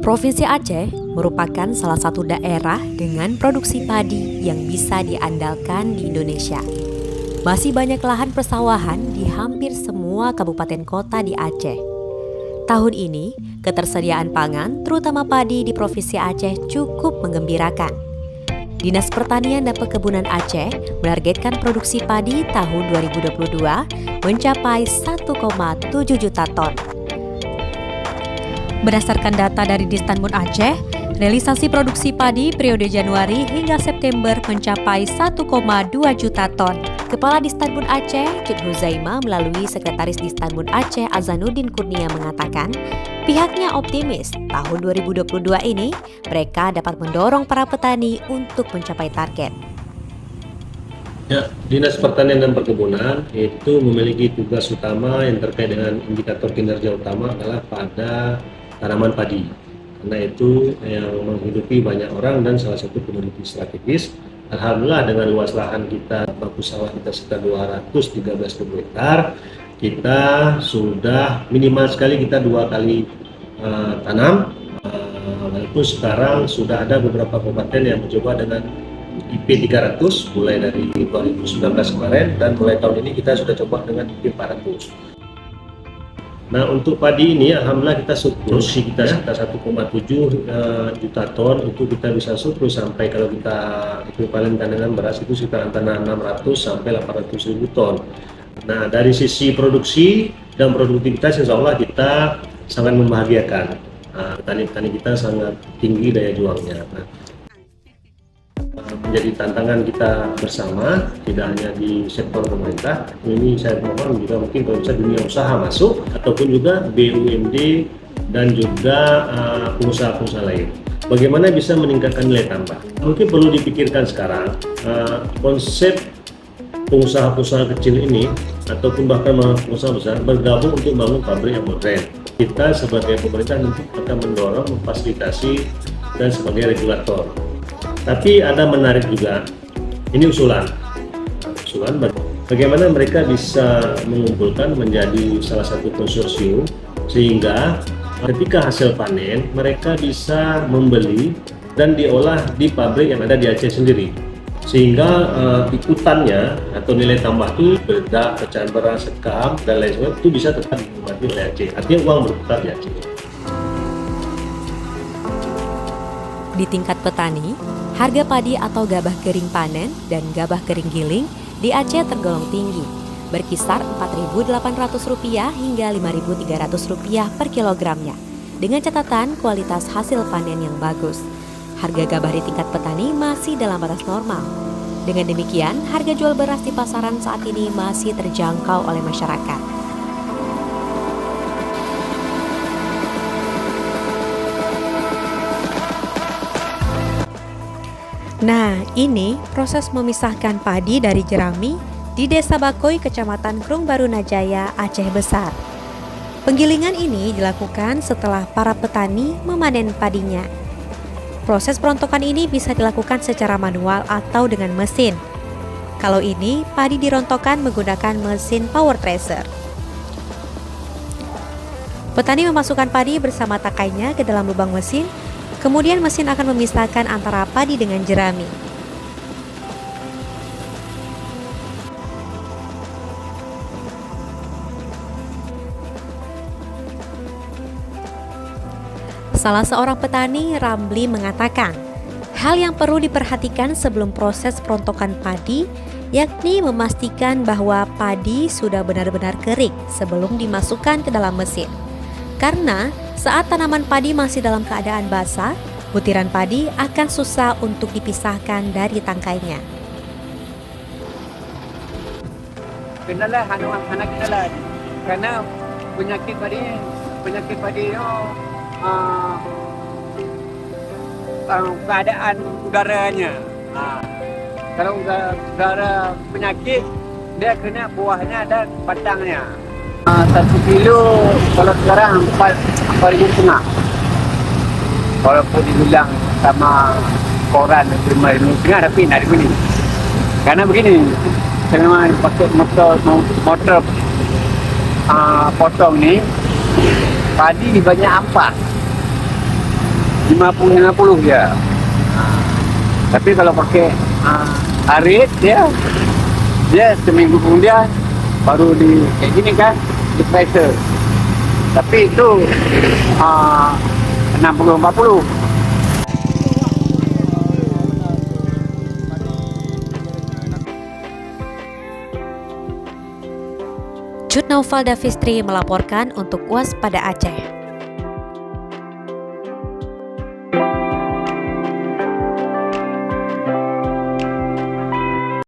Provinsi Aceh merupakan salah satu daerah dengan produksi padi yang bisa diandalkan di Indonesia. Masih banyak lahan persawahan di hampir semua kabupaten kota di Aceh. Tahun ini, ketersediaan pangan, terutama padi di Provinsi Aceh cukup menggembirakan. Dinas Pertanian dan Perkebunan Aceh menargetkan produksi padi tahun 2022 mencapai 1,7 juta ton. Berdasarkan data dari Distanbun Aceh, realisasi produksi padi periode Januari hingga September mencapai 1,2 juta ton. Kepala Distanbun Aceh, Cud Huzaima, melalui Sekretaris Distanbun Aceh Azanuddin Kurnia mengatakan, pihaknya optimis tahun 2022 ini mereka dapat mendorong para petani untuk mencapai target. Ya, Dinas Pertanian dan Perkebunan itu memiliki tugas utama yang terkait dengan indikator kinerja utama adalah pada tanaman padi, karena itu yang menghidupi banyak orang dan salah satu komoditi strategis. Alhamdulillah dengan luas lahan kita, bagus sawah kita sekitar 213.000 hektar, kita sudah minimal sekali kita 2 kali tanam. Walaupun sekarang sudah ada beberapa kabupaten yang mencoba dengan IP 300 mulai dari 2019 kemarin, dan mulai tahun ini kita sudah coba dengan IP 400. Nah, untuk padi ini alhamdulillah kita surplus, kita sekitar 1,7 juta ton, itu kita bisa surplus sampai kalau kita ekuivalenkan dengan beras itu sekitar antara 600 sampai 800 ribu ton. Nah, dari sisi produksi dan produktivitas insya Allah kita sangat membahagiakan. Petani-petani kita sangat tinggi daya juangnya. Menjadi tantangan kita bersama, tidak hanya di sektor pemerintah. Ini saya mohon juga mungkin kalau bisa dunia usaha masuk, ataupun juga BUMD dan juga pengusaha-pengusaha lain. Bagaimana bisa meningkatkan nilai tambah? Mungkin perlu dipikirkan sekarang konsep pengusaha-pengusaha kecil ini ataupun bahkan pengusaha besar bergabung untuk membangun pabrik yang modern. Kita sebagai pemerintah nanti akan mendorong, memfasilitasi dan sebagai regulator. Tapi ada menarik juga, ini usulan bagaimana mereka bisa mengumpulkan menjadi salah satu konsorsium, sehingga ketika hasil panen mereka bisa membeli dan diolah di pabrik yang ada di Aceh sendiri, sehingga ikutannya atau nilai tambah itu bedak, pecahan beras, sekam dan lain sebagainya itu bisa tetap dinikmati oleh Aceh, artinya uang berputar di Aceh. Di tingkat petani, harga padi atau gabah kering panen dan gabah kering giling di Aceh tergolong tinggi, berkisar Rp4.800 hingga Rp5.300 per kilogramnya, dengan catatan kualitas hasil panen yang bagus. Harga gabah di tingkat petani masih dalam batas normal. Dengan demikian, harga jual beras di pasaran saat ini masih terjangkau oleh masyarakat. Nah, ini proses memisahkan padi dari jerami di Desa Bakoy, Kecamatan Krung Baru Najaya, Aceh Besar. Penggilingan ini dilakukan setelah para petani memanen padinya. Proses perontokan ini bisa dilakukan secara manual atau dengan mesin. Kalau ini, padi dirontokkan menggunakan mesin power thresher. Petani memasukkan padi bersama takainya ke dalam lubang mesin. Kemudian mesin akan memisahkan antara padi dengan jerami. Salah seorang petani, Ramli, mengatakan, hal yang perlu diperhatikan sebelum proses perontokan padi, yakni memastikan bahwa padi sudah benar-benar kering sebelum dimasukkan ke dalam mesin. Karena saat tanaman padi masih dalam keadaan basah, butiran padi akan susah untuk dipisahkan dari tangkainya. Kenalah anak kenalah, karena penyakit padi itu keadaan udaranya. Kalau udara penyakit, dia kena buahnya dan batangnya. 1 kilo kalau sekarang 4.500. Walaupun dibilang sama koran 5.500, tapi nak begini. Karena begini, saya memang pakai motor potong ni, padi banyak ampas. 50-50 dia. Tapi kalau pakai arit dia seminggu kemudian baru di kayak gini kan, di pressure. Tapi itu 60-40. Jud Naufal Davistri melaporkan untuk Waspada Aceh.